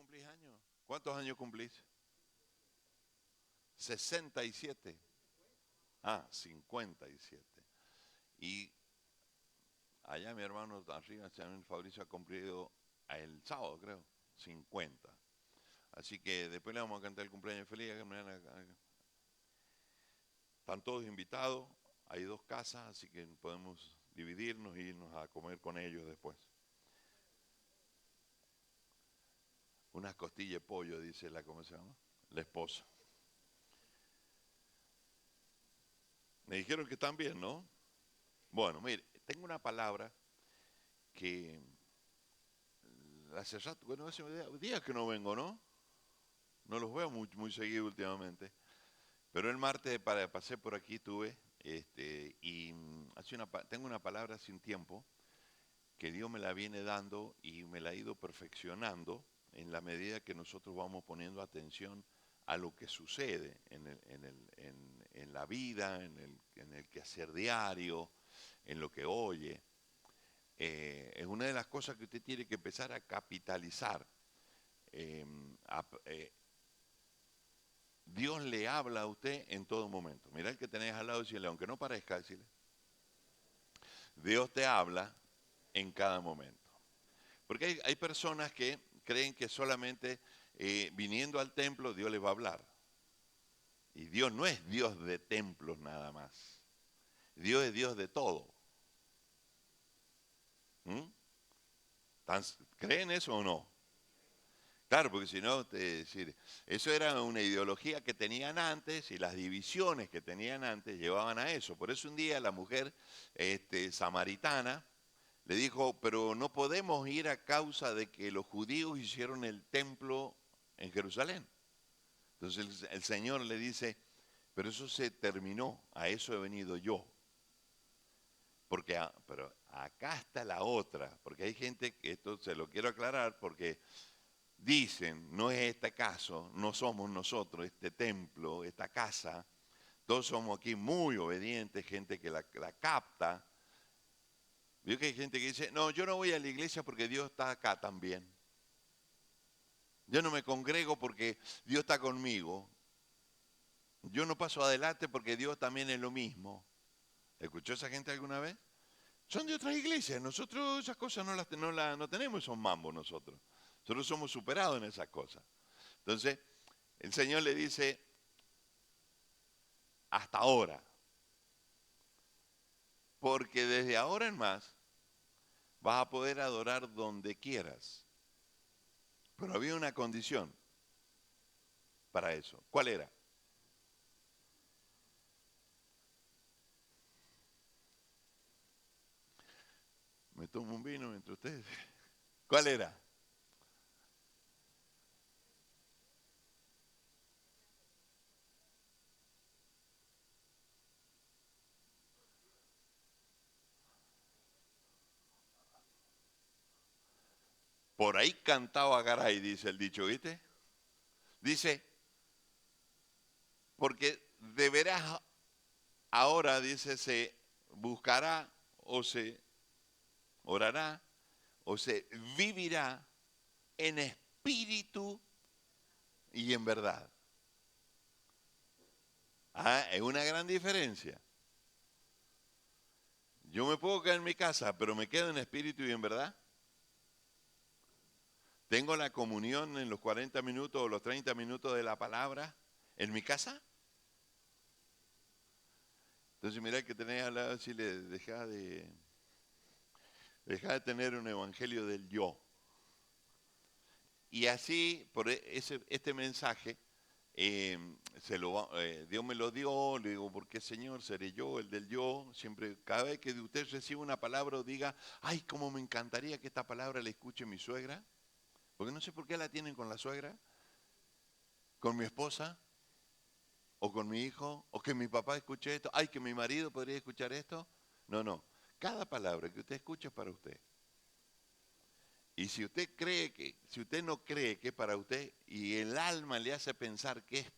cumplís años? ¿Cuántos años cumplís? 67. Ah, 57. Y allá mi hermano arriba, Fabricio, ha cumplido el sábado, creo, 50. Así que después le vamos a cantar el cumpleaños feliz. Están todos invitados, hay 2 casas, así que podemos dividirnos e irnos a comer con ellos después. Unas costillas de pollo, dice ¿cómo se llama? La esposa. Me dijeron que están bien, ¿no? Bueno, mire, tengo una palabra que hace rato, bueno, hace días que no vengo, ¿no? No los veo muy seguido últimamente. Pero el martes pasé por aquí, tuve, y tengo una palabra sin tiempo que Dios me la viene dando y me la ha ido perfeccionando en la medida que nosotros vamos poniendo atención a lo que sucede en la vida, en el quehacer diario, en lo que oye. Es una de las cosas que usted tiene que empezar a capitalizar. Eh, a- eh, Dios le habla a usted en todo momento. Mira el que tenés al lado y decirle, aunque no parezca, decirle, Dios te habla en cada momento. Porque hay personas que creen que solamente viniendo al templo Dios les va a hablar. Y Dios no es Dios de templos nada más. Dios es Dios de todo. ¿Mm? ¿Creen eso o no? Claro, porque si no, decir, eso era una ideología que tenían antes y las divisiones que tenían antes llevaban a eso. Por eso un día la mujer samaritana le dijo, pero no podemos ir a causa de que los judíos hicieron el templo en Jerusalén. Entonces el Señor le dice, pero eso se terminó, a eso he venido yo. Porque, pero acá está la otra, porque hay gente que esto se lo quiero aclarar porque dicen, no es este caso, no somos nosotros, este templo, esta casa, todos somos aquí muy obedientes, gente que la capta. Veo que hay gente que dice, no, yo no voy a la iglesia porque Dios está acá también. Yo no me congrego porque Dios está conmigo. Yo no paso adelante porque Dios también es lo mismo. ¿Escuchó esa gente alguna vez? Son de otras iglesias. Nosotros esas cosas no tenemos esos mambos nosotros. Nosotros somos superados en esas cosas. Entonces, el Señor le dice, hasta ahora. Porque desde ahora en más vas a poder adorar donde quieras. Pero había una condición para eso. ¿Cuál era? Me tomo un vino entre ustedes. ¿Cuál era? Por ahí cantaba Garay, dice el dicho, ¿viste? Dice, porque deberás ahora, dice, se buscará o se orará o se vivirá en espíritu y en verdad. Ah, es una gran diferencia. Yo me puedo quedar en mi casa, pero me quedo en espíritu y en verdad. Tengo la comunión en los 40 minutos o los 30 minutos de la palabra en mi casa. Entonces mira que tenés al lado, si le deja de tener un evangelio del yo. Y así, por este mensaje, Dios me lo dio, le digo, ¿por qué Señor? Seré yo, el del yo. Siempre, cada vez que usted reciba una palabra o diga, ay, cómo me encantaría que esta palabra la escuche mi suegra, porque no sé por qué la tienen con la suegra, con mi esposa, o con mi hijo, o que mi papá escuche esto, ay, que mi marido podría escuchar esto. No, no. Cada palabra que usted escucha es para usted. Y si usted no cree que es para usted y el alma le hace pensar que es,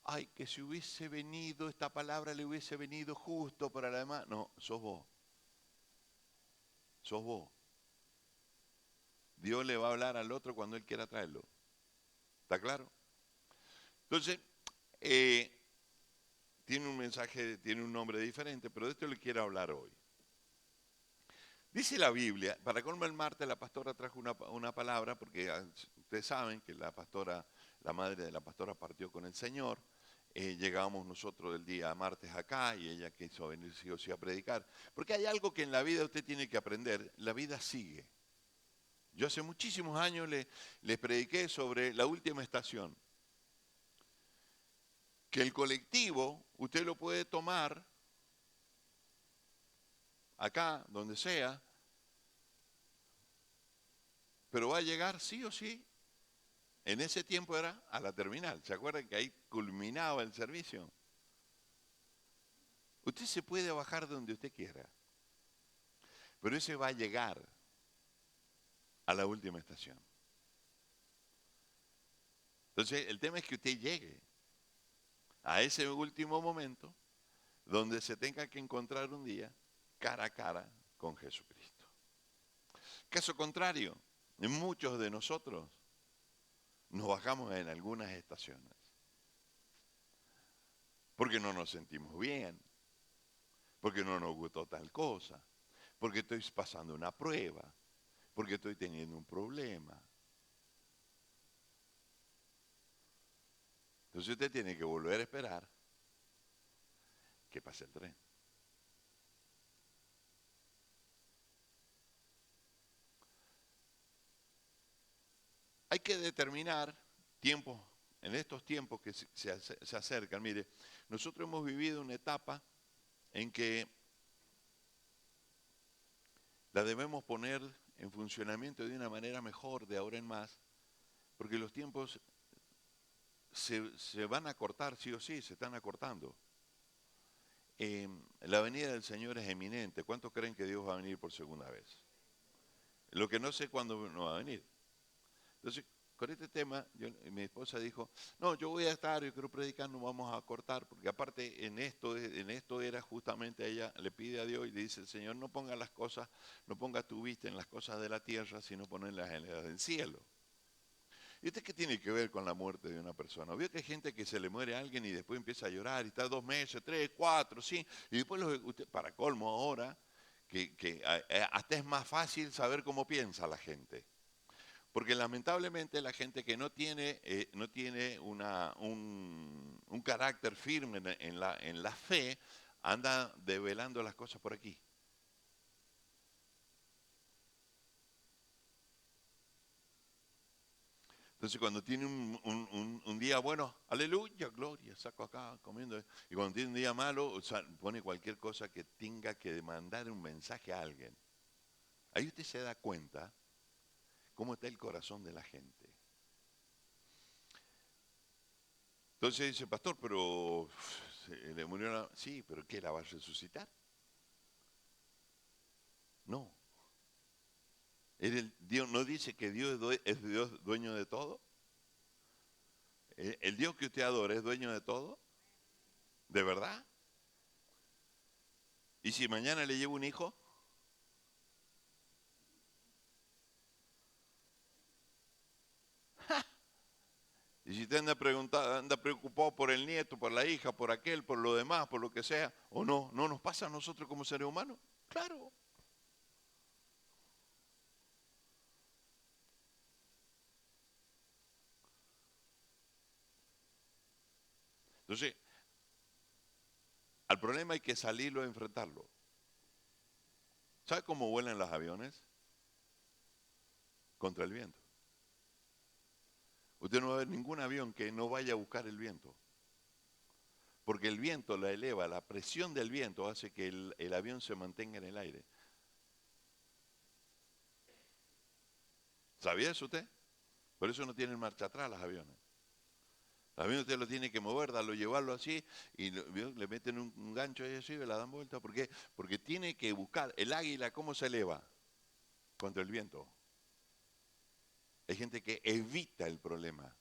ay, que si hubiese venido, esta palabra le hubiese venido justo para la demás, no, sos vos. Sos vos. Dios le va a hablar al otro cuando Él quiera traerlo. ¿Está claro? Entonces, eh, tiene un mensaje, tiene un nombre diferente, pero de esto le quiero hablar hoy. Dice la Biblia, para colmo el martes la pastora trajo una palabra, porque ustedes saben que la pastora, la madre de la pastora partió con el Señor. Llegábamos nosotros el día martes acá y ella quiso venir sí o sí a predicar. Porque hay algo que en la vida usted tiene que aprender, la vida sigue. Yo hace muchísimos años les prediqué sobre la última estación. Que el colectivo usted lo puede tomar acá, donde sea, pero va a llegar sí o sí. En ese tiempo era a la terminal. ¿Se acuerdan que ahí culminaba el servicio? Usted se puede bajar donde usted quiera, pero ese va a llegar a la última estación. Entonces, el tema es que usted llegue a ese último momento donde se tenga que encontrar un día cara a cara con Jesucristo. Caso contrario, muchos de nosotros nos bajamos en algunas estaciones porque no nos sentimos bien, porque no nos gustó tal cosa, porque estoy pasando una prueba, porque estoy teniendo un problema. Entonces usted tiene que volver a esperar que pase el tren. Hay que determinar tiempos, en estos tiempos que se acercan. Mire, nosotros hemos vivido una etapa en que la debemos poner en funcionamiento de una manera mejor de ahora en más, porque los tiempos se van a cortar sí o sí, se están acortando. La venida del Señor es eminente. ¿Cuántos creen que Dios va a venir por segunda vez? Lo que no sé cuándo no va a venir. Entonces, con este tema, mi esposa dijo, no, yo voy a estar, yo quiero predicar, no vamos a cortar, porque aparte en esto era justamente ella le pide a Dios y le dice, el Señor, no ponga las cosas, no ponga tu vista en las cosas de la tierra, sino ponerlas en las del cielo. ¿Y usted qué tiene que ver con la muerte de una persona? Vio que hay gente que se le muere a alguien y después empieza a llorar y está 2 meses, 3, 4, sí, y después usted, para colmo ahora, que hasta es más fácil saber cómo piensa la gente. Porque lamentablemente la gente que no tiene un carácter firme en la fe, anda develando las cosas por aquí. Entonces cuando tiene un día bueno, aleluya, gloria, saco acá comiendo. Y cuando tiene un día malo, o sea, pone cualquier cosa que tenga que mandar un mensaje a alguien. Ahí usted se da cuenta cómo está el corazón de la gente. Entonces dice, pastor, pero le murió la... Sí, pero ¿qué? ¿La va a resucitar? No. Dios no dice que Dios es Dios dueño de todo. ¿El Dios que usted adora es dueño de todo? ¿De verdad? ¿Y si mañana le llevo un hijo? ¿Y si usted anda preocupado por el nieto, por la hija, por aquel, por lo demás, por lo que sea? ¿O no? ¿No nos pasa a nosotros como seres humanos? Claro. Entonces, al problema hay que salirlo a enfrentarlo. ¿Sabe cómo vuelan los aviones? Contra el viento. Usted no va a ver ningún avión que no vaya a buscar el viento. Porque el viento la eleva, la presión del viento hace que el avión se mantenga en el aire. ¿Sabía eso usted? Por eso no tienen marcha atrás los aviones. Los aviones usted lo tiene que mover, llevarlo así, y le meten un gancho ahí así, y la dan vuelta. ¿Por qué? Porque tiene que buscar el águila, ¿cómo se eleva? Contra el viento. Hay gente que evita el problema.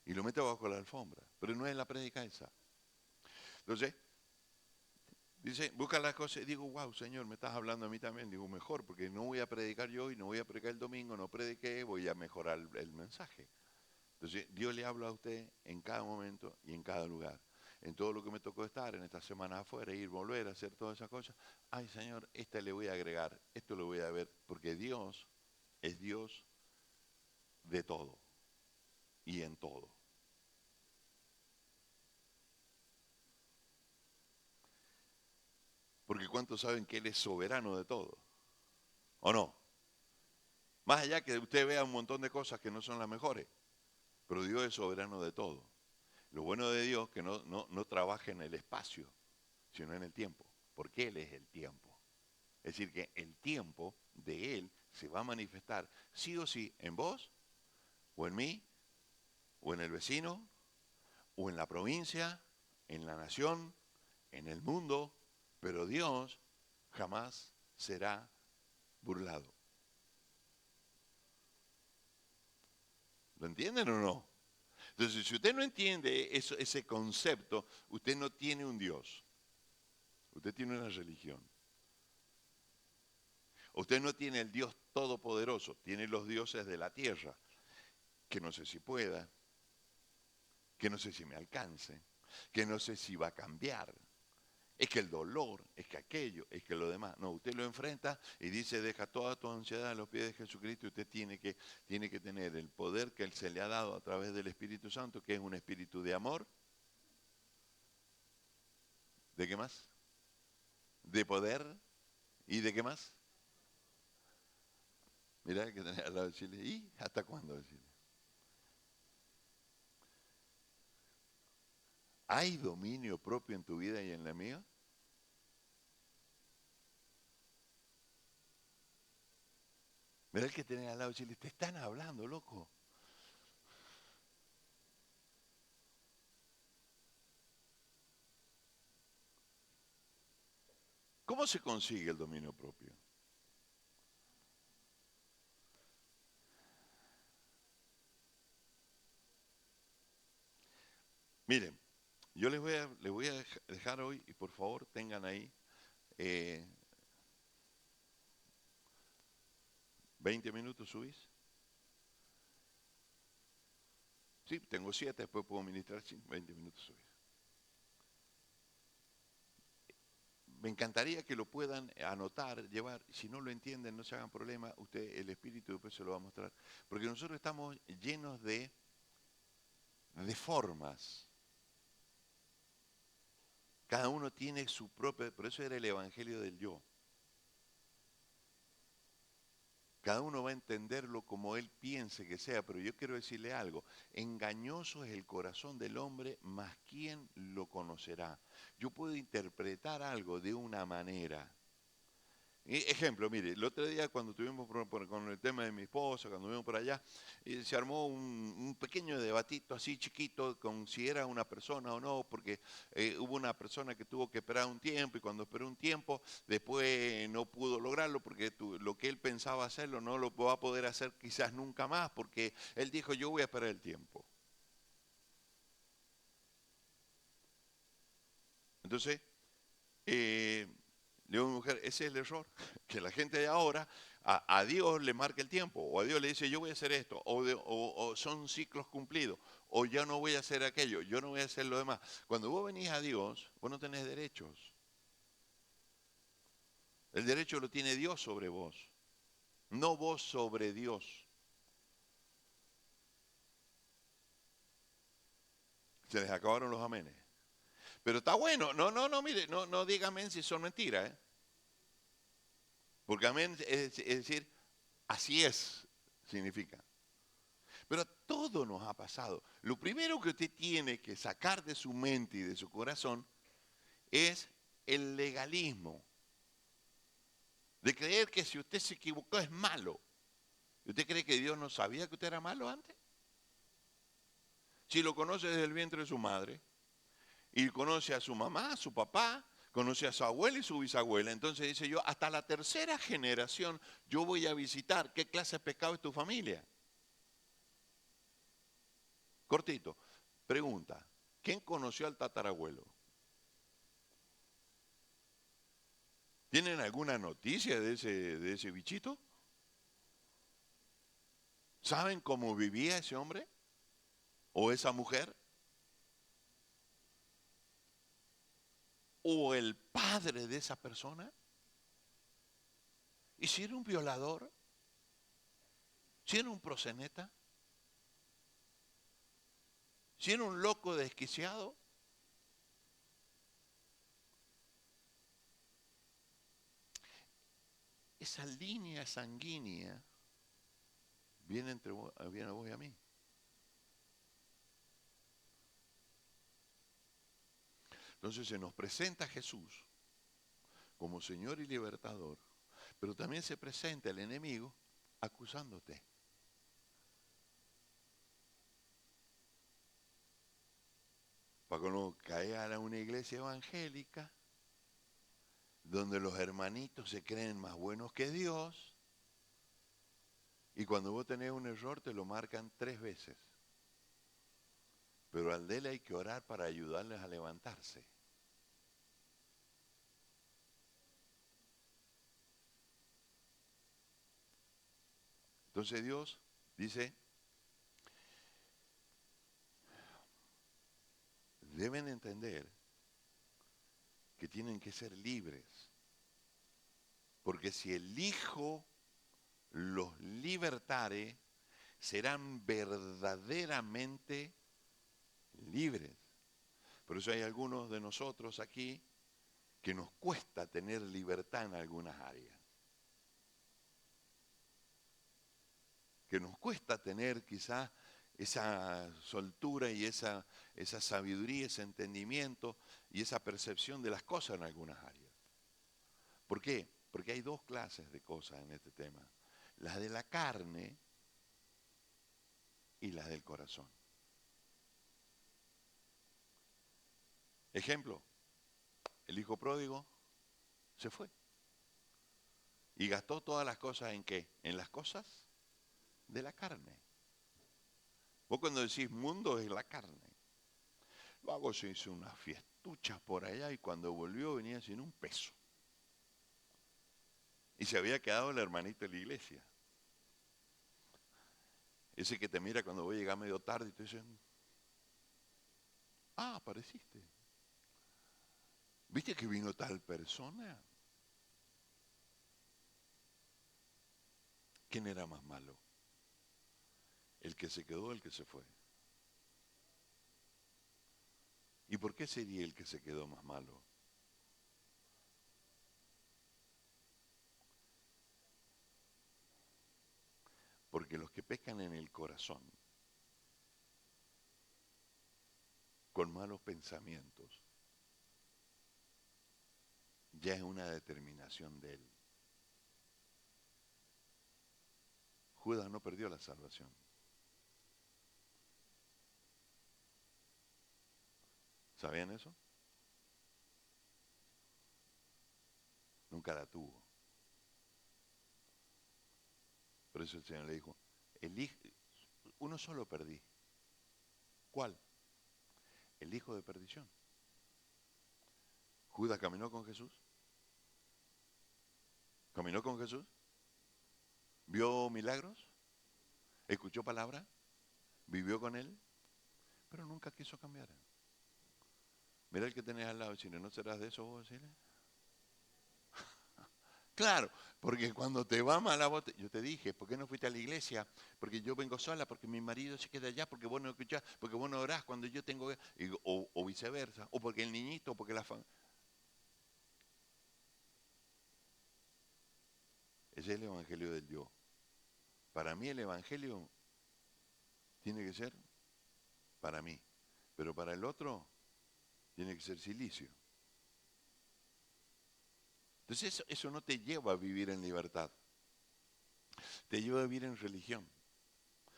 Y lo mete bajo la alfombra. Pero no es la prédica esa. Entonces, Dice, busca las cosas y digo, wow, Señor, me estás hablando a mí también. Digo, mejor, porque no voy a predicar yo y no voy a predicar el domingo, no prediqué, voy a mejorar el mensaje. Entonces, Dios le habla a usted en cada momento y en cada lugar. En todo lo que me tocó estar, en estas semanas afuera, ir, volver, hacer todas esas cosas. Ay, Señor, esta le voy a agregar, esto lo voy a ver, porque Dios es Dios de todo y en todo. Porque ¿cuántos saben que Él es soberano de todo? ¿O no? Más allá que usted vea un montón de cosas que no son las mejores, pero Dios es soberano de todo. Lo bueno de Dios es que no trabaja en el espacio, sino en el tiempo, porque Él es el tiempo. Es decir, que el tiempo de Él se va a manifestar sí o sí en vos, o en mí, o en el vecino, o en la provincia, en la nación, en el mundo, pero Dios jamás será burlado. ¿Lo entienden o no? Entonces, si usted no entiende ese concepto, usted no tiene un Dios. Usted tiene una religión. Usted no tiene el Dios todopoderoso, tiene los dioses de la tierra, que no sé si pueda, que no sé si me alcance, que no sé si va a cambiar. Es que el dolor, es que aquello, es que lo demás. No, usted lo enfrenta y dice, deja toda tu ansiedad a los pies de Jesucristo y usted tiene que tener el poder que Él se le ha dado a través del Espíritu Santo, que es un espíritu de amor. ¿De qué más? De poder. ¿Y de qué más? Mirá que tenés al lado decirle, ¿y hasta cuándo decirle? ¿Hay dominio propio en tu vida y en la mía? Mirá el que tenés al lado decirle, te están hablando, loco. ¿Cómo se consigue el dominio propio? Miren, yo les voy a dejar hoy, y por favor tengan ahí eh, 20 minutos subís. Sí, tengo 7, después puedo ministrar 20 minutos subís. Me encantaría que lo puedan anotar, llevar. Si no lo entienden, no se hagan problema. Usted, el Espíritu, después se lo va a mostrar. Porque nosotros estamos llenos de formas. Cada uno tiene su propia, por eso era el evangelio del yo. Cada uno va a entenderlo como él piense que sea, pero yo quiero decirle algo. Engañoso es el corazón del hombre, mas ¿quién lo conocerá? Yo puedo interpretar algo de una manera. Ejemplo, mire, el otro día cuando estuvimos con el tema de mi esposa, cuando vimos por allá, se armó un pequeño debatito así chiquito con si era una persona o no, porque hubo una persona que tuvo que esperar un tiempo y cuando esperó un tiempo, después no pudo lograrlo porque lo que él pensaba hacerlo no lo va a poder hacer quizás nunca más, porque él dijo yo voy a esperar el tiempo. Entonces, eh, le digo a mi mujer, ese es el error, que la gente de ahora a Dios le marca el tiempo, o a Dios le dice yo voy a hacer esto, o son ciclos cumplidos, o ya no voy a hacer aquello, yo no voy a hacer lo demás. Cuando vos venís a Dios, vos no tenés derechos. El derecho lo tiene Dios sobre vos, no vos sobre Dios. Se les acabaron los amenes. Pero está bueno, no, mire, no diga amén si son mentiras, ¿eh? Porque amén es decir, así es, significa. Pero a todo nos ha pasado. Lo primero que usted tiene que sacar de su mente y de su corazón es el legalismo. De creer que si usted se equivocó es malo. ¿Usted cree que Dios no sabía que usted era malo antes? Si lo conoce desde el vientre de su madre, y conoce a su mamá, a su papá, conoce a su abuela y su bisabuela, entonces dice yo, hasta la tercera generación yo voy a visitar qué clase de pecado es tu familia. Cortito, pregunta, ¿quién conoció al tatarabuelo? ¿Tienen alguna noticia de ese bichito? ¿Saben cómo vivía ese hombre o esa mujer? ¿O el padre de esa persona? ¿Y si era un violador? ¿Si era un proxeneta? ¿Si era un loco desquiciado? Esa línea sanguínea viene viene a vos y a mí. Entonces se nos presenta Jesús como Señor y Libertador, pero también se presenta el enemigo acusándote. Para cuando cae a una iglesia evangélica, donde los hermanitos se creen más buenos que Dios, y cuando vos tenés un error te lo marcan 3 veces. Pero al de él hay que orar para ayudarles a levantarse. Entonces Dios dice, deben entender que tienen que ser libres. Porque si el Hijo los libertare, serán verdaderamente libres. Por eso hay algunos de nosotros aquí que nos cuesta tener libertad en algunas áreas. Que nos cuesta tener quizás esa soltura y esa sabiduría, ese entendimiento y esa percepción de las cosas en algunas áreas. ¿Por qué? Porque hay 2 clases de cosas en este tema. Las de la carne y las del corazón. Ejemplo, el hijo pródigo se fue. Y gastó todas las cosas ¿en qué? En las cosas de la carne. Vos cuando decís mundo es la carne. Luego se hizo unas fiestuchas por allá y cuando volvió venía sin un peso. Y se había quedado el hermanito de la iglesia. Ese que te mira cuando vos llegás medio tarde y te dicen, apareciste. ¿Viste que vino tal persona? ¿Quién era más malo? ¿El que se quedó o el que se fue? ¿Y por qué sería el que se quedó más malo? Porque los que pecan en el corazón, con malos pensamientos, ya es una determinación de él. Judas no perdió la salvación. ¿Sabían eso? Nunca la tuvo. Por eso el Señor le dijo, uno solo perdí. ¿Cuál? El hijo de perdición. Judas caminó con Jesús. Caminó con Jesús. Vio milagros. Escuchó palabra. Vivió con él. Pero nunca quiso cambiar. Mira el que tenés al lado, decirle, ¿no serás de eso vos, decirle? Claro, porque cuando te va mal a vos, yo te dije, ¿por qué no fuiste a la iglesia? Porque yo vengo sola, porque mi marido se queda allá, porque vos no escuchás, porque vos no orás cuando yo tengo... o viceversa, o porque el niñito, o porque la familia... Ese es el evangelio del yo. Para mí el evangelio tiene que ser para mí, pero para el otro tiene que ser silicio. Entonces eso no te lleva a vivir en libertad, te lleva a vivir en religión.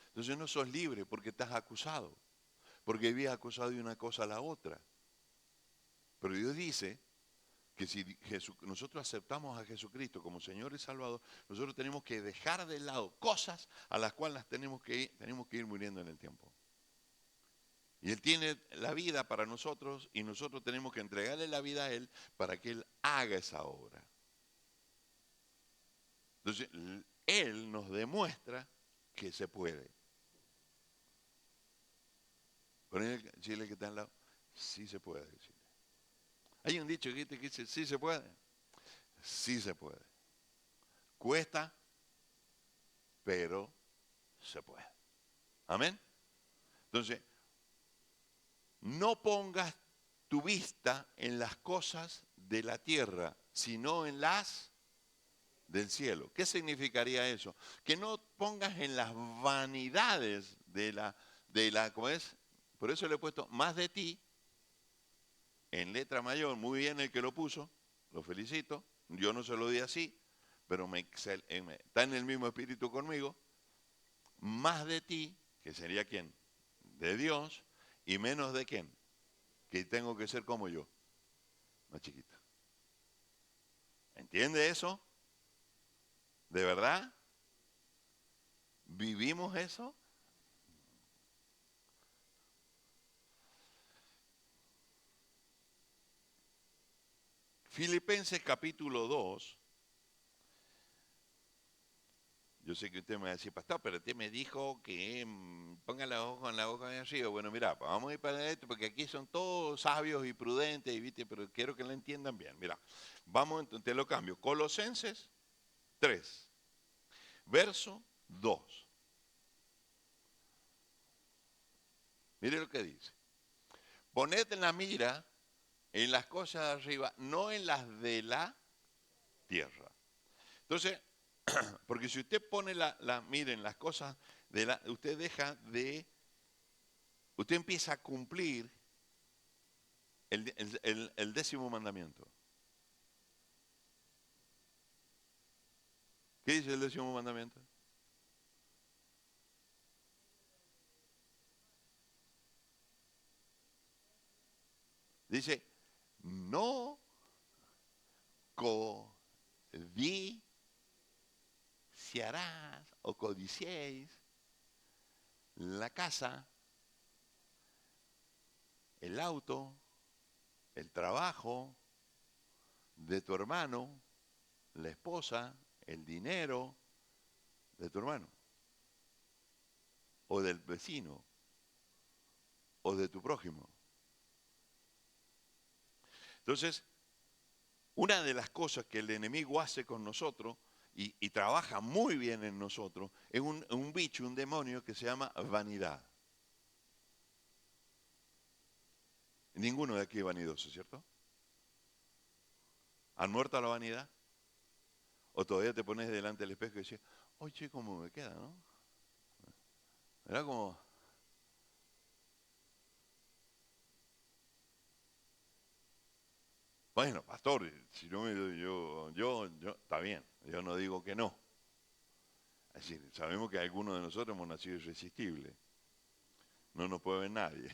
Entonces no sos libre porque estás acusado, porque vives acusado de una cosa a la otra. Pero Dios dice que si nosotros aceptamos a Jesucristo como Señor y Salvador, nosotros tenemos que dejar de lado cosas a las cuales tenemos que ir muriendo en el tiempo. Y Él tiene la vida para nosotros y nosotros tenemos que entregarle la vida a Él para que Él haga esa obra. Entonces, Él nos demuestra que se puede. Ponle Chile que está al lado, sí se puede. Chile. Hay un dicho que dice, sí se puede. Sí se puede. Cuesta, pero se puede. Amén. Entonces, no pongas tu vista en las cosas de la tierra, sino en las del cielo. ¿Qué significaría eso? Que no pongas en las vanidades ¿cómo es? Por eso le he puesto más de ti, en letra mayor, muy bien el que lo puso, lo felicito, yo no se lo di así, pero está en el mismo espíritu conmigo, más de ti, que sería quién, de Dios, y menos de quién, que tengo que ser como yo, más chiquito. ¿Entiende eso? ¿De verdad? ¿Vivimos eso? Filipenses capítulo 2. Yo sé que usted me va a decir, pastor, pero usted me dijo que ponga la hoja en la hoja de arriba. Bueno, mira, vamos a ir para esto, porque aquí son todos sabios y prudentes, y, ¿viste? Pero quiero que lo entiendan bien. Mira, vamos, te lo cambio. Colosenses 3, verso 2. Mire lo que dice. Poned la mira en las cosas de arriba, no en las de la tierra. Entonces, porque si usted pone mira en las cosas usted usted empieza a cumplir el 10º mandamiento. ¿Qué dice el 10º mandamiento? Dice, no codiciarás o codiciéis la casa, el auto, el trabajo de tu hermano, la esposa, el dinero de tu hermano, o del vecino, o de tu prójimo. Entonces, una de las cosas que el enemigo hace con nosotros y trabaja muy bien en nosotros es un bicho, un demonio que se llama vanidad. Ninguno de aquí es vanidoso, ¿cierto? ¿Han muerto a la vanidad? ¿O todavía te pones delante del espejo y dices, oye, ¿cómo me queda, no? Era como... Bueno, pastor, si no está bien, yo no digo que no. Es decir, sabemos que algunos de nosotros hemos nacido irresistibles. No nos puede ver nadie.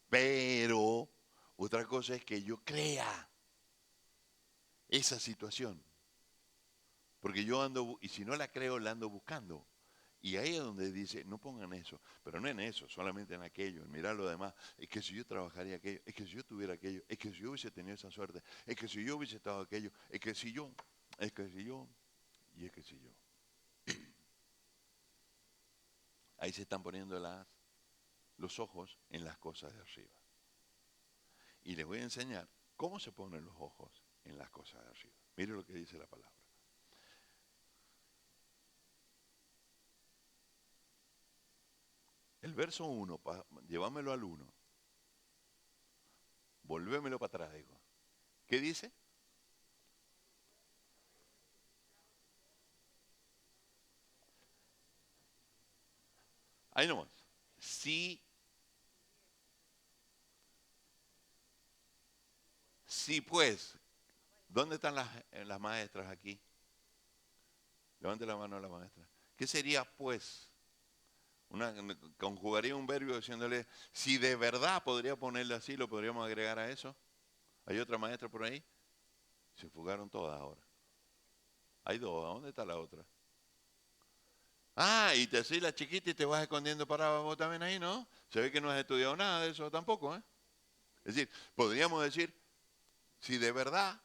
Pero otra cosa es que yo crea esa situación. Porque yo ando, y si no la creo, la ando buscando. Y ahí es donde dice, no pongan eso, pero no en eso, solamente en aquello, en mirar lo demás. Es que si yo trabajaría aquello, es que si yo tuviera aquello, es que si yo hubiese tenido esa suerte, es que si yo hubiese estado aquello, es que si yo, es que si yo, y es que si yo. Ahí se están poniendo los ojos en las cosas de arriba. Y les voy a enseñar cómo se ponen los ojos en las cosas de arriba. Mire lo que dice la palabra. El verso 1, llévamelo al 1. Volvémelo para atrás, digo. ¿Qué dice? Ahí nomás. Sí pues. ¿Dónde están las maestras aquí? Levante la mano a la maestra. ¿Qué sería pues? Conjugaría un verbo diciéndole, si de verdad podría ponerle así, lo podríamos agregar a eso. ¿Hay otra maestra por ahí? Se fugaron todas ahora. Hay dos, ¿a dónde está la otra? Ah, y te haces la chiquita y te vas escondiendo para vos también ahí, ¿no? Se ve que no has estudiado nada de eso tampoco, ¿eh? Es decir, podríamos decir, si de verdad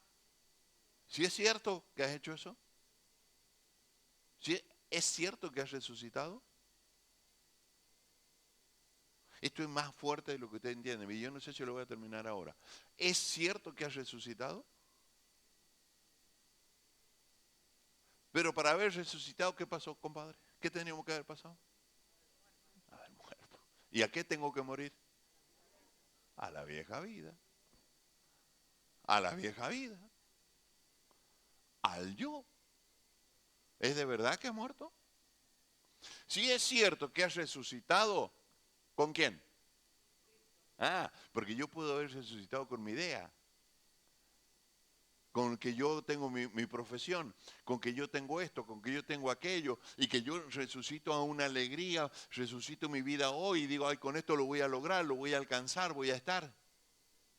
¿Sí es cierto que has hecho eso? ¿Sí es cierto que has resucitado? Esto es más fuerte de lo que usted entiende. Y yo no sé si lo voy a terminar ahora. ¿Es cierto que has resucitado? Pero para haber resucitado, ¿qué pasó, compadre? ¿Qué teníamos que haber pasado? Haber muerto. ¿Y a qué tengo que morir? A la vieja vida. A la vieja vida. Al yo. ¿Es de verdad que has muerto? Si es cierto que has resucitado, ¿con quién? Ah, porque yo puedo haber resucitado con mi idea, con que yo tengo mi profesión, con que yo tengo esto, con que yo tengo aquello, y que yo resucito a una alegría, resucito mi vida hoy y digo, ay, con esto lo voy a lograr, lo voy a alcanzar, voy a estar.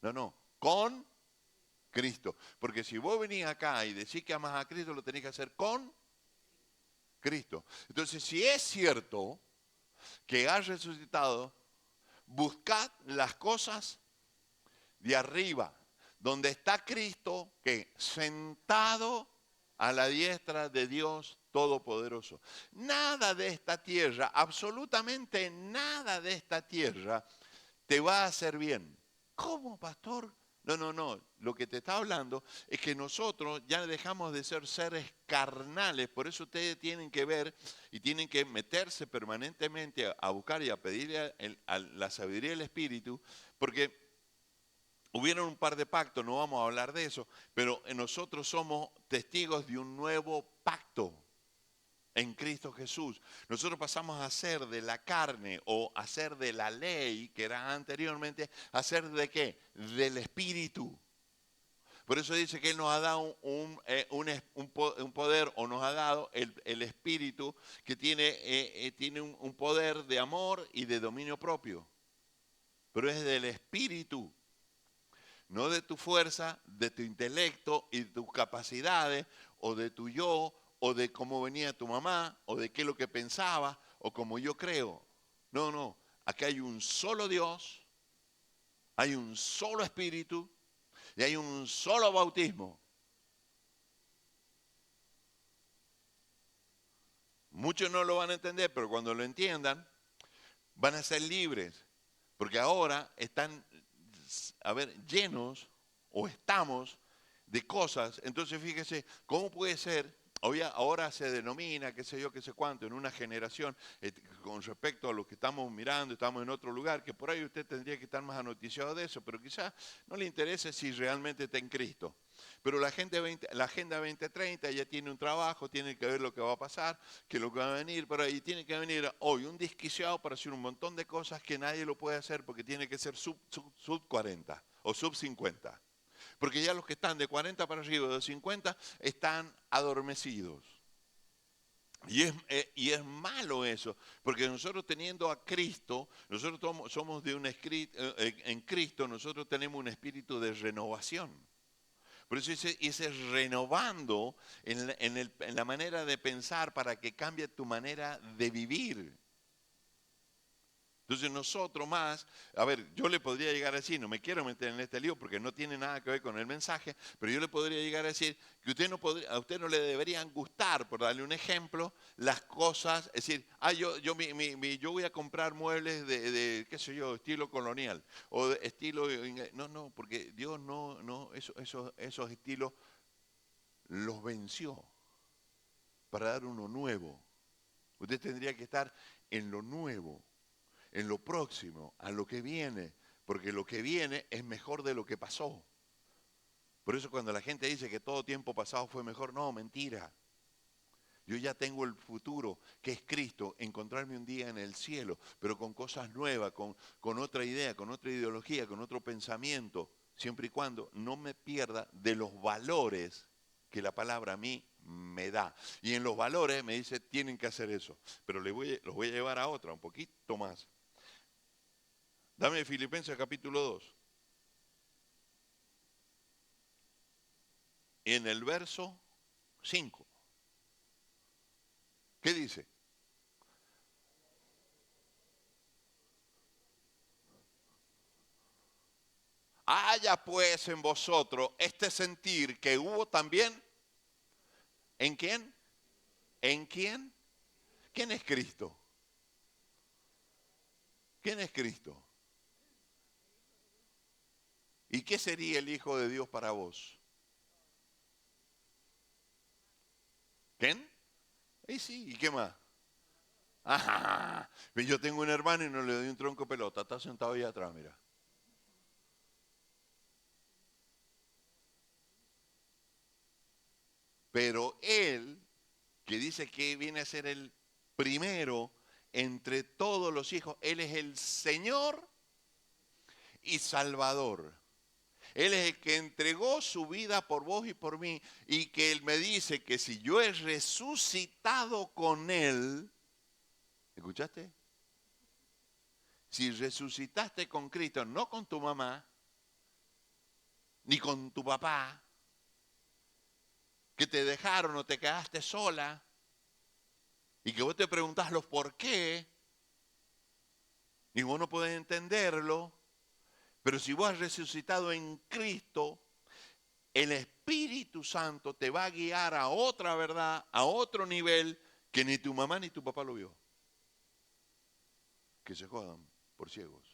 No, no, con Cristo. Porque si vos venís acá y decís que amas a Cristo, lo tenés que hacer con Cristo. Entonces, si es cierto que has resucitado, buscad las cosas de arriba, donde está Cristo, que sentado a la diestra de Dios Todopoderoso. Nada de esta tierra, absolutamente nada de esta tierra te va a hacer bien. ¿Cómo, pastor? No, no, no. Lo que te está hablando es que nosotros ya dejamos de ser seres carnales. Por eso ustedes tienen que ver y tienen que meterse permanentemente a buscar y a pedirle a la sabiduría del Espíritu, porque hubieron un par de pactos, no vamos a hablar de eso, pero nosotros somos testigos de un nuevo pacto en Cristo Jesús. Nosotros pasamos a ser de la carne o a ser de la ley, que era anteriormente, a ser de qué? Del Espíritu. Por eso dice que Él nos ha dado un poder, o nos ha dado el Espíritu que tiene un poder de amor y de dominio propio. Pero es del Espíritu. No de tu fuerza, de tu intelecto y de tus capacidades, o de tu yo, o de cómo venía tu mamá, o de qué es lo que pensaba, o como yo creo. No, no. Aquí hay un solo Dios, hay un solo Espíritu y hay un solo bautismo. Muchos no lo van a entender, pero cuando lo entiendan, van a ser libres. Porque ahora están, a ver, llenos o estamos de cosas. Entonces fíjese, ¿cómo puede ser? Ahora se denomina, qué sé yo, qué sé cuánto, en una generación, con respecto a lo que estamos mirando, estamos en otro lugar, que por ahí usted tendría que estar más anoticiado de eso, pero quizás no le interese si realmente está en Cristo. Pero la Agenda 2030 ya tiene un trabajo, tiene que ver lo que va a pasar, que lo que va a venir, pero ahí tiene que venir hoy un desquiciado para hacer un montón de cosas que nadie lo puede hacer porque tiene que ser sub 40 o sub 50. Porque ya los que están de 40 para arriba, de 50, están adormecidos. Y es malo eso, porque nosotros teniendo a Cristo, nosotros somos en Cristo, nosotros tenemos un espíritu de renovación. Por eso ese renovando en la manera de pensar para que cambie tu manera de vivir. Entonces nosotros más, a ver, yo le podría llegar a decir, no me quiero meter en este lío porque no tiene nada que ver con el mensaje, pero yo le podría llegar a decir que a usted no le deberían gustar, por darle un ejemplo, las cosas, es decir, yo voy a comprar muebles qué sé yo, estilo colonial o de estilo inglés. No, no, porque Dios esos estilos los venció para dar uno nuevo. Usted tendría que estar en lo nuevo, en lo próximo, a lo que viene, porque lo que viene es mejor de lo que pasó. Por eso cuando la gente dice que todo tiempo pasado fue mejor, no, mentira. Yo ya tengo el futuro, que es Cristo, encontrarme un día en el cielo, pero con cosas nuevas, con otra idea, con otra ideología, con otro pensamiento, siempre y cuando no me pierda de los valores que la palabra a mí me da. Y en los valores me dice, tienen que hacer eso, pero los voy a llevar a otra, un poquito más. Dame Filipenses capítulo 2. En el verso 5. ¿Qué dice? Haya pues en vosotros este sentir que hubo también. ¿En quién? ¿En quién? ¿Quién es Cristo? ¿Quién es Cristo? ¿Y qué sería el Hijo de Dios para vos? ¿Quién? Y sí, ¿y qué más? Ajá, yo tengo un hermano y no le doy un tronco de pelota, está sentado ahí atrás, mira. Pero él, que dice que viene a ser el primero entre todos los hijos, él es el Señor y Salvador. Él es el que entregó su vida por vos y por mí, y que él me dice que si yo he resucitado con él, ¿escuchaste? Si resucitaste con Cristo, no con tu mamá, ni con tu papá, que te dejaron o te quedaste sola, y que vos te preguntás los por qué, y vos no podés entenderlo, pero si vos has resucitado en Cristo, el Espíritu Santo te va a guiar a otra verdad, a otro nivel, que ni tu mamá ni tu papá lo vio. Que se jodan por ciegos.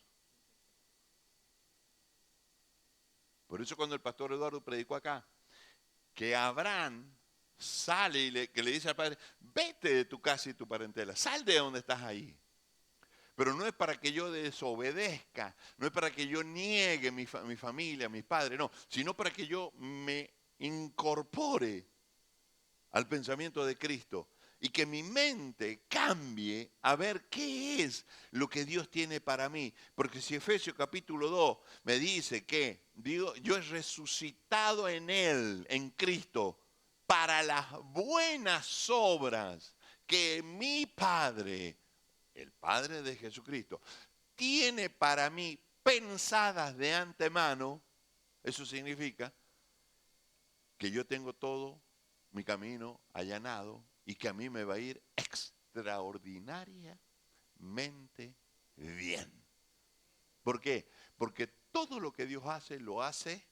Por eso cuando el pastor Eduardo predicó acá, que Abraham sale y que le dice al padre, vete de tu casa y tu parentela, sal de donde estás ahí. Pero no es para que yo desobedezca, no es para que yo niegue mi familia, mis padres, no, sino para que yo me incorpore al pensamiento de Cristo y que mi mente cambie a ver qué es lo que Dios tiene para mí. Porque si Efesios capítulo 2 me dice que digo, yo he resucitado en Él, en Cristo, para las buenas obras que mi Padre, el Padre de Jesucristo, tiene para mí pensadas de antemano, eso significa que yo tengo todo mi camino allanado y que a mí me va a ir extraordinariamente bien. ¿Por qué? Porque todo lo que Dios hace, lo hace,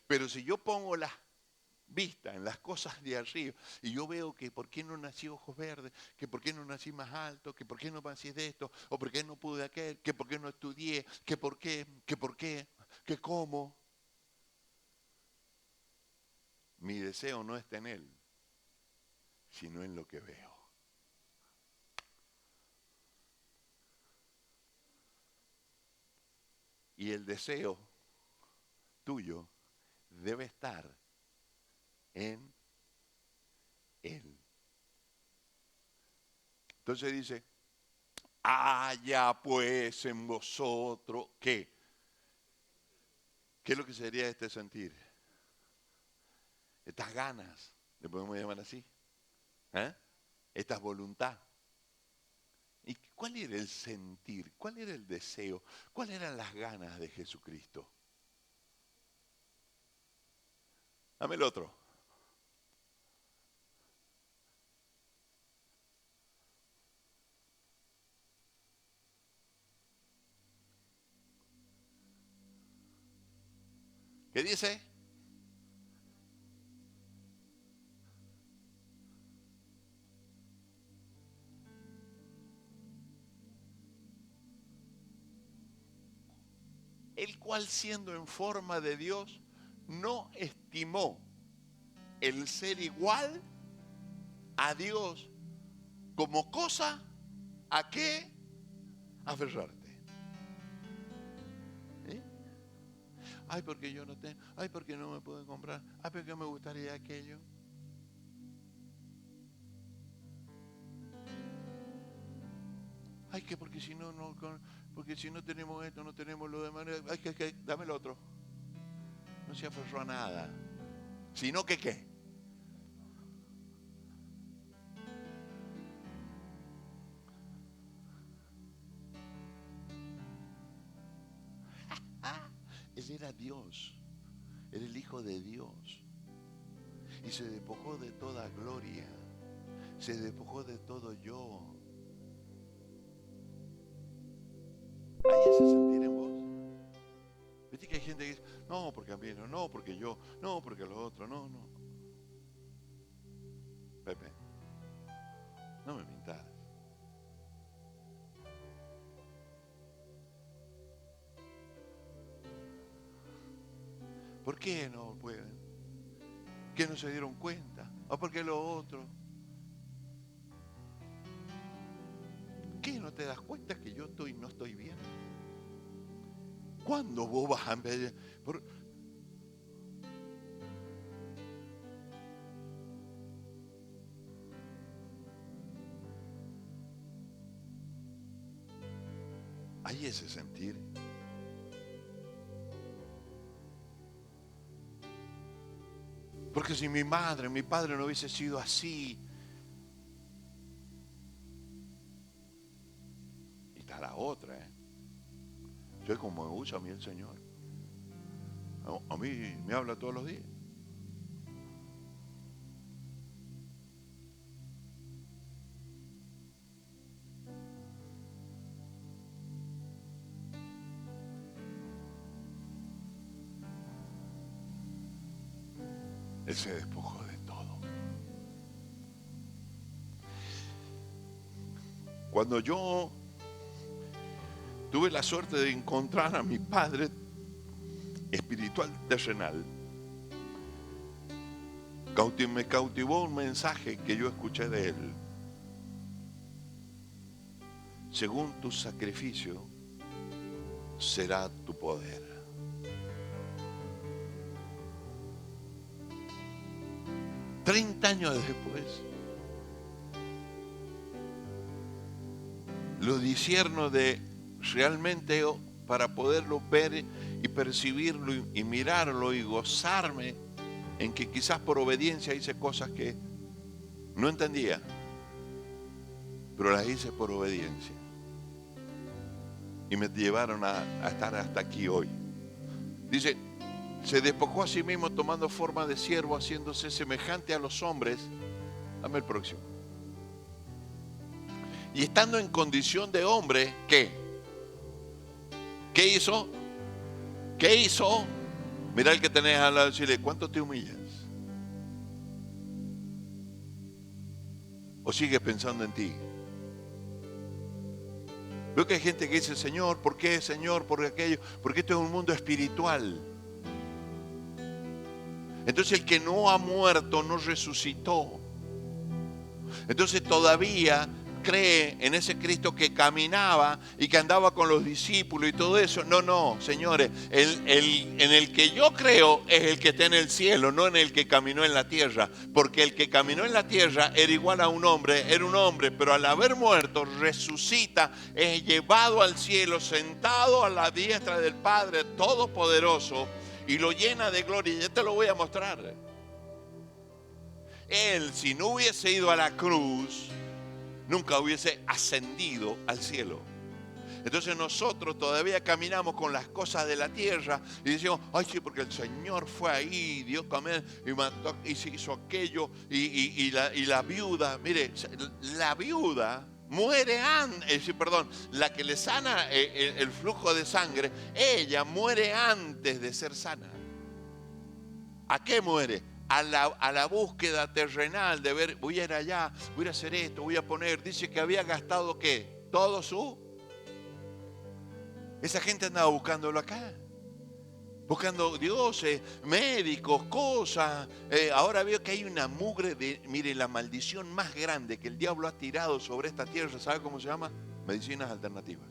pero si yo pongo las vistas en las cosas de arriba y yo veo que por qué no nací ojos verdes, que por qué no nací más alto, que por qué no nací de esto, o por qué no pude aquel, que por qué no estudié, que por qué, que cómo, mi deseo no está en Él, sino en lo que veo. Y el deseo tuyo debe estar en Él. Entonces dice, haya pues en vosotros, ¿qué? ¿Qué es lo que sería este sentir? Estas ganas, le podemos llamar así, ¿eh? Esta voluntad. ¿Y cuál era el sentir? ¿Cuál era el deseo? ¿Cuáles eran las ganas de Jesucristo? Dame el otro. ¿Qué dice? El cual siendo en forma de Dios, no estimó el ser igual a Dios como cosa a qué aferrarte. ¿Eh? Ay, porque yo no tengo, ay, porque no me puedo comprar, ay, porque me gustaría aquello. Ay, que porque si no, porque si no tenemos esto, no tenemos lo demás, ay, que dame el otro. No se aferró a nada. Sino que qué. Ah, él era Dios, era el Hijo de Dios. Y se despojó de toda gloria, se despojó de todo yo. ¿Hay ese sentir en vos? Viste que hay gente que dice, no, porque a mí no, porque yo, no, porque los otros, no. Pepe, no me mintas. ¿Por qué no pueden? ¿Qué no se dieron cuenta? ¿O por qué lo otro? ¿Qué no te das cuenta que yo no estoy bien? ¿Cuándo vos vas a ver? Hay ese sentir. Porque si mi madre, mi padre no hubiese sido así. Y está la otra, Soy como me usa a mí el Señor. A mí me habla todos los días. Él se despojó de todo. Cuando yo tuve la suerte de encontrar a mi padre espiritual terrenal, me cautivó un mensaje que yo escuché de él. Según tu sacrificio será tu poder. $30 años después, lo discierno de realmente para poderlo ver y percibirlo y mirarlo y gozarme en que quizás por obediencia hice cosas que no entendía, pero las hice por obediencia y me llevaron a estar hasta aquí hoy. Dice, se despojó a sí mismo tomando forma de siervo, haciéndose semejante a los hombres. Dame el próximo. Y estando en condición de hombre, ¿qué? ¿Qué hizo? ¿Qué hizo? Mira el que tenés al lado y decirle, ¿cuánto te humillas? ¿O sigues pensando en ti? Veo que hay gente que dice, Señor, ¿por qué, Señor? ¿Por aquello? Porque esto es un mundo espiritual. Entonces el que no ha muerto no resucitó. Entonces todavía cree en ese Cristo que caminaba y que andaba con los discípulos y todo eso. No, señores, en el que yo creo es el que está en el cielo, no en el que caminó en la tierra. Porque el que caminó en la tierra era igual a un hombre, era un hombre, pero al haber muerto resucita, es llevado al cielo, sentado a la diestra del Padre Todopoderoso y lo llena de gloria. Ya te lo voy a mostrar. Él, si no hubiese ido a la cruz, nunca hubiese ascendido al cielo. Entonces nosotros todavía caminamos con las cosas de la tierra y decimos, ay sí, porque el Señor fue ahí, dio comer y mató, y se hizo aquello, y la viuda, mire, la viuda muere antes, la que le sana el flujo de sangre, ella muere antes de ser sana. ¿A qué muere? A la búsqueda terrenal de ver, voy a ir allá, voy a hacer esto, voy a poner. Dice que había gastado ¿qué? Todo su. Esa gente andaba buscándolo acá, buscando dioses, médicos, cosas. Ahora veo que hay una mugre de, mire, la maldición más grande que el diablo ha tirado sobre esta tierra, ¿sabe cómo se llama? Medicinas alternativas.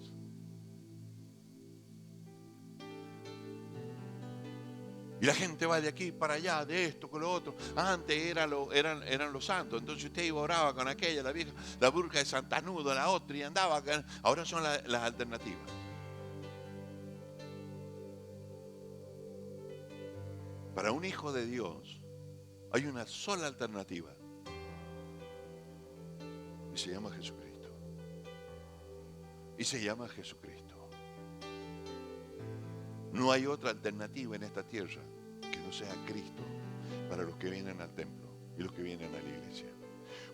Y la gente va de aquí para allá, de esto, con lo otro. Antes eran los santos. Entonces usted iba, oraba con aquella, la vieja, la burca de Santanudo, la otra, y andaba. Ahora son las alternativas. Para un hijo de Dios hay una sola alternativa. Y se llama Jesucristo. Y se llama Jesucristo. No hay otra alternativa en esta tierra que no sea Cristo para los que vienen al templo y los que vienen a la iglesia.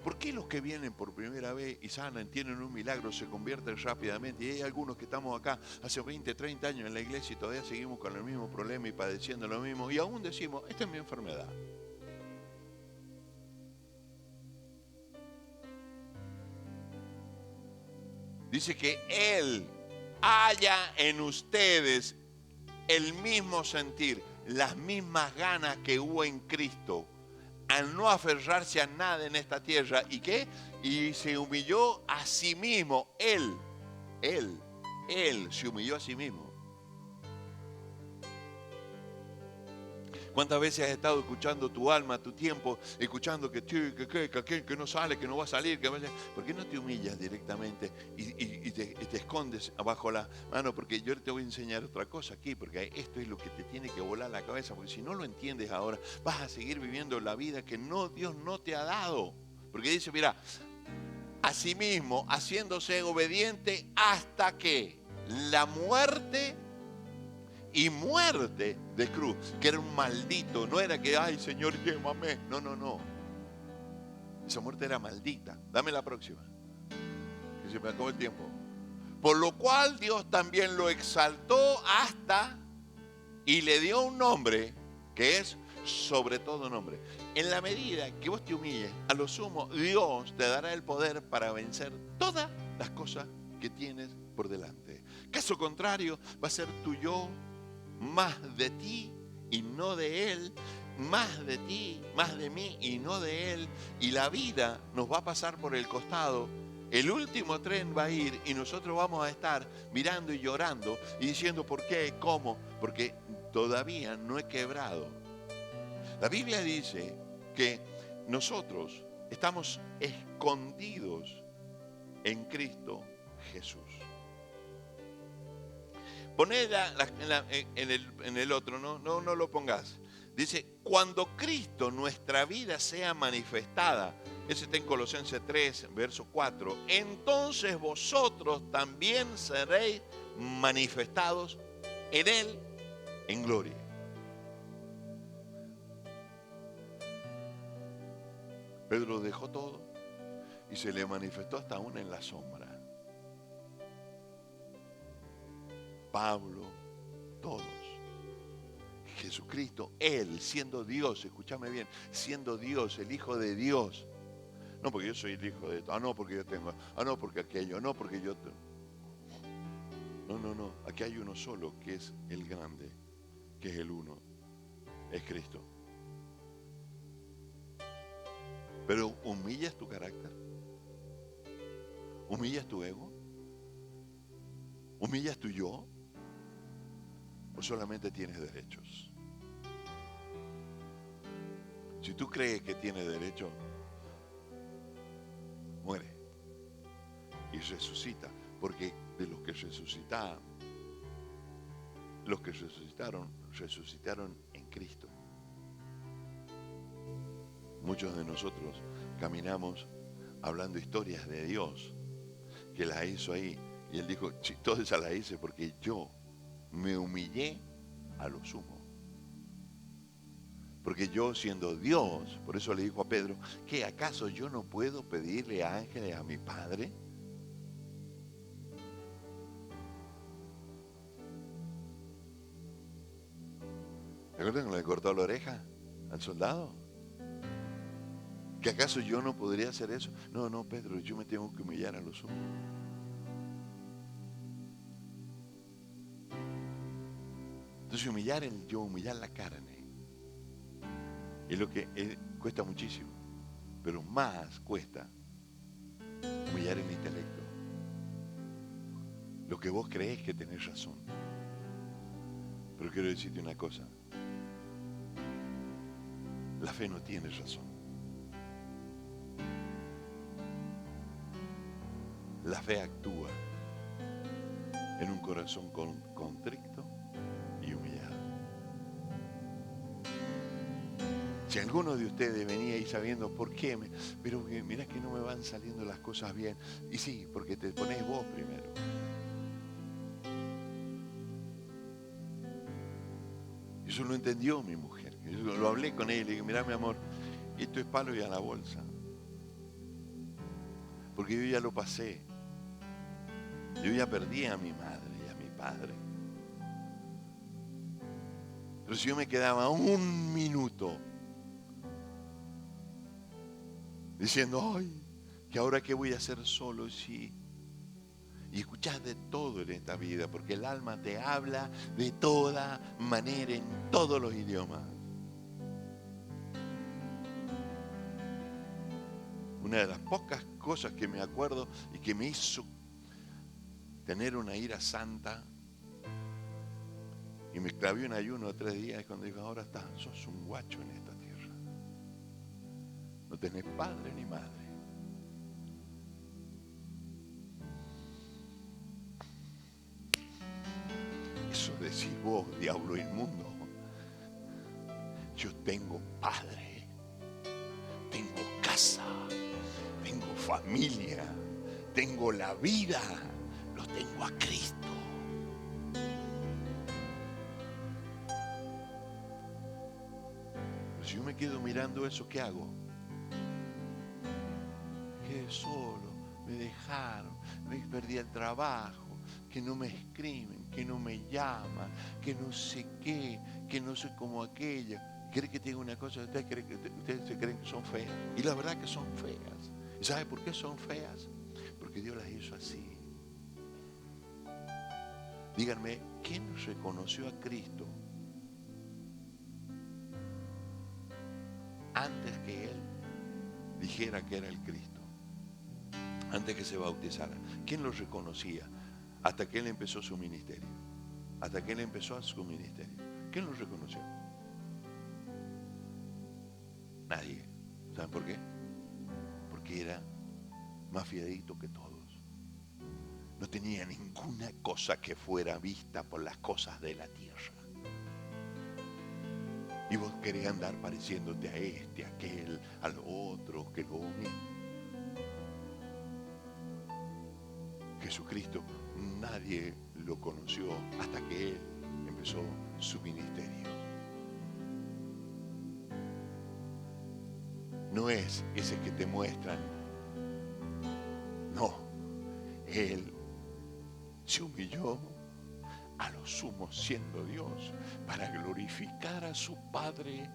¿Por qué los que vienen por primera vez y sanan, tienen un milagro, se convierten rápidamente? Y hay algunos que estamos acá hace 20, 30 años en la iglesia y todavía seguimos con el mismo problema y padeciendo lo mismo. Y aún decimos, esta es mi enfermedad. Dice que Él haya en ustedes el mismo sentir, las mismas ganas que hubo en Cristo, al no aferrarse a nada en esta tierra. ¿Y qué? Y se humilló a sí mismo. Él se humilló a sí mismo. ¿Cuántas veces has estado escuchando tu alma, tu tiempo, escuchando que no sale, que no va a salir? ¿Por qué no te humillas directamente y te escondes abajo la mano? Porque yo te voy a enseñar otra cosa aquí, porque esto es lo que te tiene que volar la cabeza, porque si no lo entiendes ahora, vas a seguir viviendo la vida que Dios no te ha dado. Porque dice, mira, asimismo, haciéndose obediente hasta que la muerte y muerte de cruz, que era un maldito, no era que, ay Señor, llévame, no, esa muerte era maldita. Dame la próxima, que se me acabó el tiempo. Por lo cual Dios también lo exaltó hasta y le dio un nombre que es sobre todo nombre. En la medida que vos te humilles, a lo sumo Dios te dará el poder para vencer todas las cosas que tienes por delante. Caso contrario, va a ser tu yo más de ti y no de él, más de ti, más de mí y no de él, y la vida nos va a pasar por el costado. El último tren va a ir y nosotros vamos a estar mirando y llorando y diciendo ¿por qué? ¿Cómo? Porque todavía no he quebrado. La Biblia dice que nosotros estamos escondidos en Cristo Jesús. Ponela en el otro, no lo pongas. Dice, cuando Cristo, nuestra vida, sea manifestada, ese está en Colosenses 3, verso 4, entonces vosotros también seréis manifestados en Él, en gloria. Pedro dejó todo y se le manifestó hasta aún en la sombra. Pablo, todos. Jesucristo, Él, siendo Dios, escúchame bien, siendo Dios, el Hijo de Dios. No porque yo soy el hijo de esto, no porque yo tengo, no porque aquello, no porque yo... No, aquí hay uno solo, que es el grande, que es el uno, es Cristo. Pero humillas tu carácter, humillas tu ego, humillas tu yo, o solamente tienes derechos. Si tú crees que tienes derecho, muere y resucita, porque de los que resucitaron resucitaron en Cristo. Muchos de nosotros caminamos hablando historias de Dios que las hizo ahí, y Él dijo, todas esas las hice porque yo me humillé a lo sumo. Porque yo siendo Dios, por eso le dijo a Pedro, ¿qué acaso yo no puedo pedirle a ángeles a mi Padre? ¿Se acuerdan que le cortó la oreja al soldado? ¿Que acaso yo no podría hacer eso? No, Pedro, yo me tengo que humillar a lo sumo. Entonces humillar el yo, humillar la carne, es lo que cuesta muchísimo, pero más cuesta humillar el intelecto. Lo que vos creés que tenés razón. Pero quiero decirte una cosa, la fe no tiene razón. La fe actúa en un corazón contrito y humillado. Si alguno de ustedes venía ahí sabiendo por qué, pero mirá que no me van saliendo las cosas bien. Y sí, porque te pones vos primero. Eso lo entendió mi mujer. Yo lo hablé con ella y le dije, mirá mi amor, esto es palo y a la bolsa. Porque yo ya lo pasé. Yo ya perdí a mi madre y a mi padre. Pero si yo me quedaba un minuto diciendo, ay, ¿que ahora qué voy a hacer solo? Sí. Y escuchás de todo en esta vida, porque el alma te habla de toda manera, en todos los idiomas. Una de las pocas cosas que me acuerdo y que me hizo tener una ira santa y me clavé un ayuno de 3 días, es cuando digo, ahora sos un guacho en esta tierra. No tenés padre ni madre. Eso decís vos, diablo inmundo. Yo tengo padre, tengo casa, tengo familia, tengo la vida, lo tengo a Cristo. Pero si yo me quedo mirando eso, ¿qué hago? Quedé solo, me dejaron, me perdí el trabajo, que no me escriben, que no me llaman, que no sé qué, que no soy como aquella. ¿Cree que te diga una cosa? Ustedes se creen que son feas. Y la verdad que son feas. ¿Y sabe por qué son feas? Porque Dios las hizo así. Díganme, ¿quién reconoció a Cristo antes que Él dijera que era el Cristo? Antes que se bautizara. ¿Quién lo reconocía? Hasta que Él empezó su ministerio. Hasta que Él empezó su ministerio. ¿Quién lo reconoció? Nadie. ¿Saben por qué? Porque era más fiadito que todos. No tenía ninguna cosa que fuera vista por las cosas de la tierra. Y vos querés andar pareciéndote a este, a aquel, al otro, que lo mismo. Jesucristo, nadie lo conoció hasta que Él empezó su ministerio. No es ese que te muestran. No, Él se humilló a lo sumo siendo Dios para glorificar a su Padre.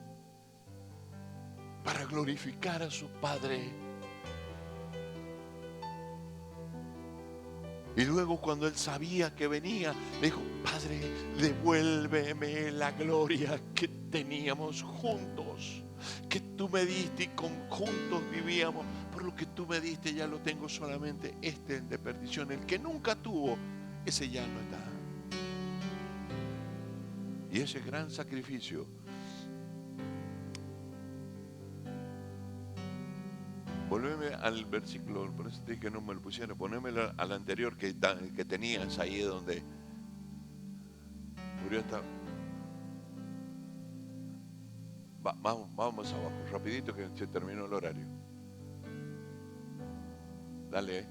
Para glorificar a su Padre. Y luego cuando Él sabía que venía, le dijo, Padre, devuélveme la gloria que teníamos juntos, que tú me diste y juntos vivíamos. Por lo que tú me diste ya lo tengo solamente, el de perdición, el que nunca tuvo, ese ya no está. Y ese gran sacrificio, volveme al versículo, por eso te dije que no me lo pusieron, poneme al anterior que tenías ahí donde murió esta. Vamos abajo, rapidito que se terminó el horario. Dale.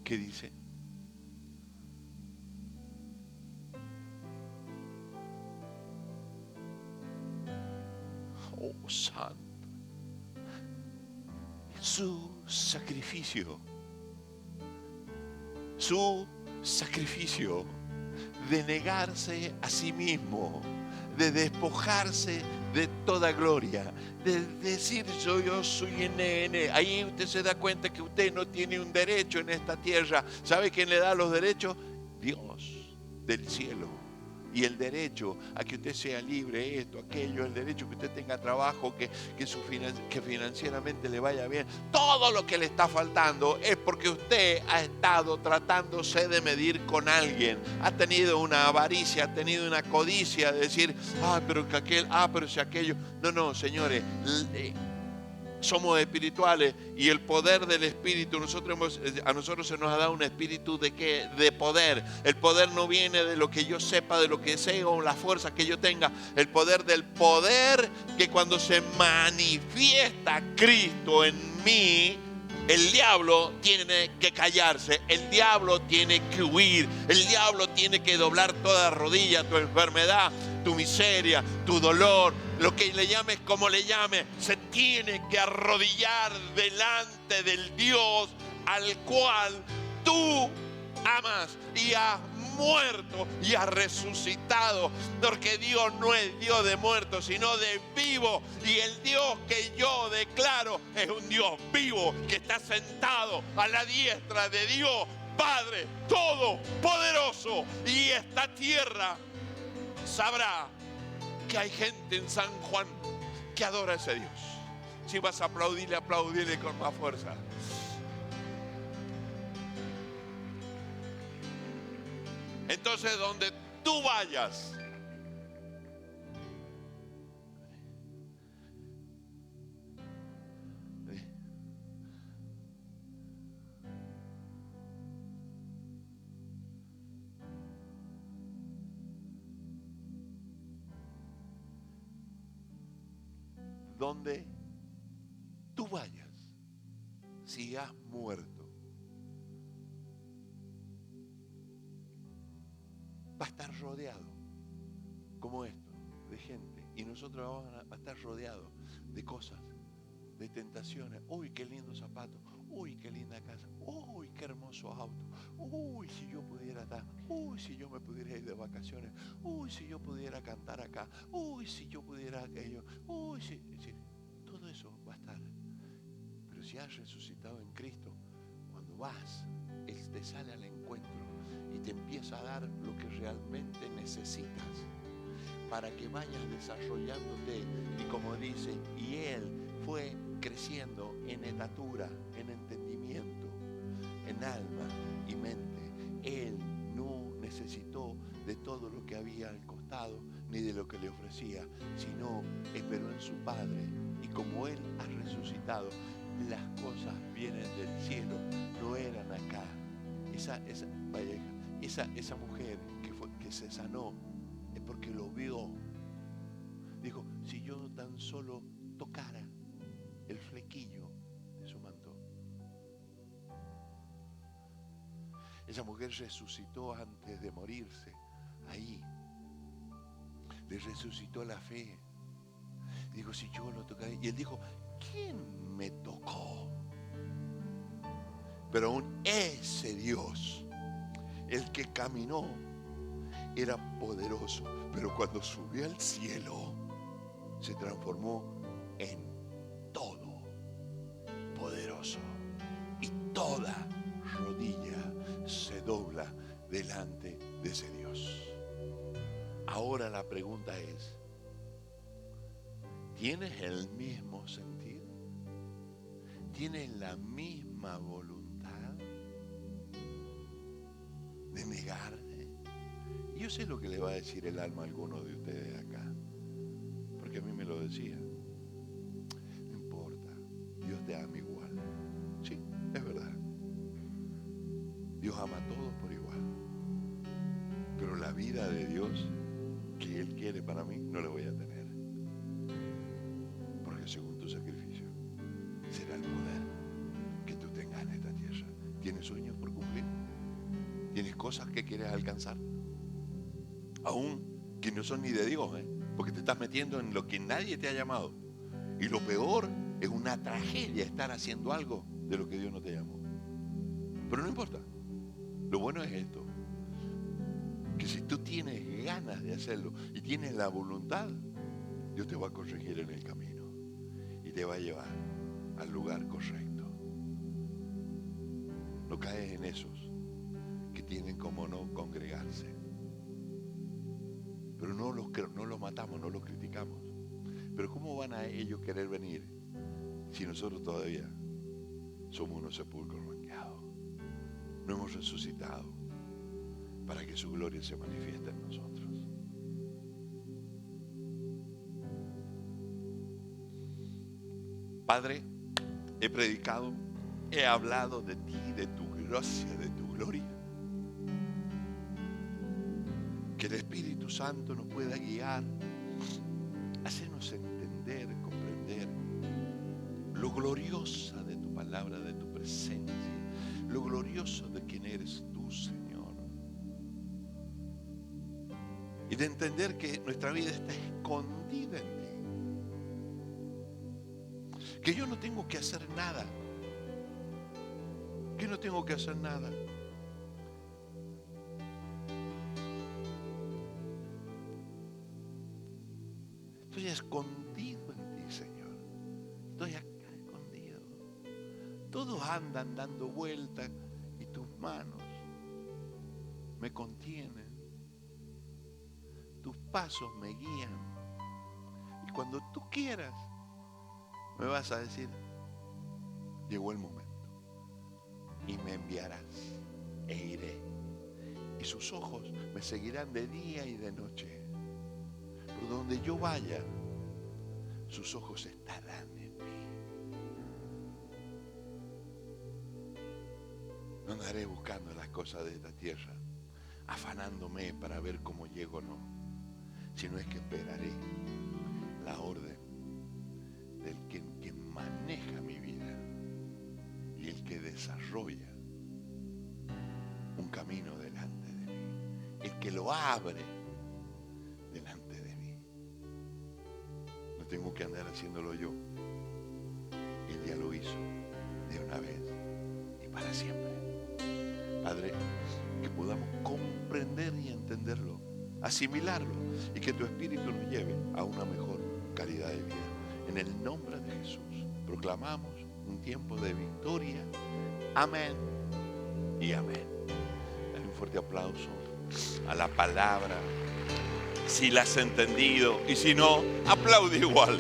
¿Qué dice? Oh, santo. Su sacrificio de negarse a sí mismo, de despojarse de toda gloria, de decir yo soy NN. Ahí usted se da cuenta que usted no tiene un derecho en esta tierra. ¿Sabe quién le da los derechos? Dios del cielo. Y el derecho a que usted sea libre, esto, aquello, el derecho que usted tenga trabajo, que financieramente le vaya bien. Todo lo que le está faltando es porque usted ha estado tratándose de medir con alguien. Ha tenido una avaricia, ha tenido una codicia de decir, pero que aquel, pero si aquello. No, señores, somos espirituales y el poder del Espíritu, a nosotros se nos ha dado un espíritu de ¿qué? De poder. El poder no viene de lo que yo sepa, de lo que sé o la fuerza que yo tenga. El poder del poder que cuando se manifiesta Cristo en mí, El diablo tiene que callarse, el diablo tiene que huir, el diablo tiene que doblar toda rodilla, tu enfermedad, tu miseria, tu dolor, lo que le llames como le llames, se tiene que arrodillar delante del Dios al cual tú amas y has muerto y has resucitado, porque Dios no es Dios de muertos, sino de vivos, y el Dios que yo declaro es un Dios vivo que está sentado a la diestra de Dios Padre Todopoderoso, y esta tierra sabrá que hay gente en San Juan que adora a ese Dios. Si vas a aplaudirle, aplaudirle con más fuerza. Entonces, donde tú vayas, donde tú vayas, si has muerto, va a estar rodeado, como esto, de gente. Y nosotros vamos a estar rodeados de cosas, de tentaciones. Uy, qué lindo zapato. Uy, qué linda casa. Uy, qué hermoso auto. Uy, si yo pudiera estar. Uy, si yo me pudiera ir de vacaciones. Uy, si yo pudiera cantar acá. Uy, si yo pudiera aquello. Uy, si. Todo eso va a estar. Pero si has resucitado en Cristo, cuando vas, Él te sale al encuentro y te empieza a dar lo que realmente necesitas para que vayas desarrollándote. Y como dice, y Él fue creciendo en estatura, en entendimiento, en alma y mente. Él no necesitó de todo lo que había al costado ni de lo que le ofrecía, sino esperó en su Padre. Y como Él ha resucitado, las cosas vienen del cielo, no eran acá. Esa mujer que se sanó es porque lo vio. Dijo, si yo tan solo tocara el flequillo de su manto. Esa mujer resucitó antes de morirse. Ahí le resucitó la fe. Dijo, si yo lo tocaré. Y él dijo, ¿quién me tocó? Pero aún ese Dios, el que caminó, era poderoso. Pero cuando subió al cielo, se transformó en todo poderoso. Y toda rodilla se dobla delante de ese Dios. Ahora la pregunta es, ¿tienes el mismo sentir? ¿Tienes la misma voluntad de negarte? Y yo sé lo que le va a decir el alma a alguno de ustedes acá, porque a mí me lo decía. No importa, Dios te ama igual. Sí, es verdad. Dios ama a todos por igual. Pero la vida de Dios que Él quiere para mí no la voy a tener. Porque según tu sacrificio será el poder que tú tengas en esta tierra. ¿Tienes sueños por cumplir? ¿Tienes cosas que quieres alcanzar? Aún que no son ni de Dios, porque te estás metiendo en lo que nadie te ha llamado. Y lo peor es una tragedia estar haciendo algo de lo que Dios no te llamó. Pero no importa. Lo bueno es esto, que si tú tienes ganas de hacerlo y tienes la voluntad, Dios te va a corregir en el camino y te va a llevar al lugar correcto. No caes en esos que tienen como no congregarse. Pero no los matamos, no los criticamos. Pero ¿cómo van a ellos querer venir si nosotros todavía somos unos sepulcros blanqueados? No hemos resucitado para que su gloria se manifieste en nosotros. Padre, he predicado, he hablado de ti, de tu gracia, de tu gloria. Que el Espíritu Santo nos pueda guiar, hacernos entender, comprender lo gloriosa de tu palabra, de tu presencia. presencia, lo glorioso de quién eres tú, Señor. Y de entender que nuestra vida está escondida en ti. Que yo no tengo que hacer nada. Que no tengo que hacer nada. Estoy escondido en ti, Señor. Estoy acá escondido. Todos andan dando vueltas y tus manos me contienen. Tus pasos me guían. Y cuando tú quieras, me vas a decir, llegó el momento. Y me enviarás e iré. Y sus ojos me seguirán de día y de noche. Por donde yo vaya, sus ojos estarán en mí. No andaré buscando las cosas de esta tierra, afanándome para ver cómo llego o no, sino es que esperaré la orden del que maneja mi vida y el que desarrolla un camino delante de mí, el que lo abre delante de mí. No tengo que andar haciéndolo yo. Él ya lo hizo de una vez y para siempre. Padre, que podamos comprender y entenderlo, asimilarlo y que tu Espíritu nos lleve a una mejor calidad de vida. En el nombre de Jesús proclamamos un tiempo de victoria. Amén y amén. Dale un fuerte aplauso a la palabra. Si la has entendido y si no, aplaude igual.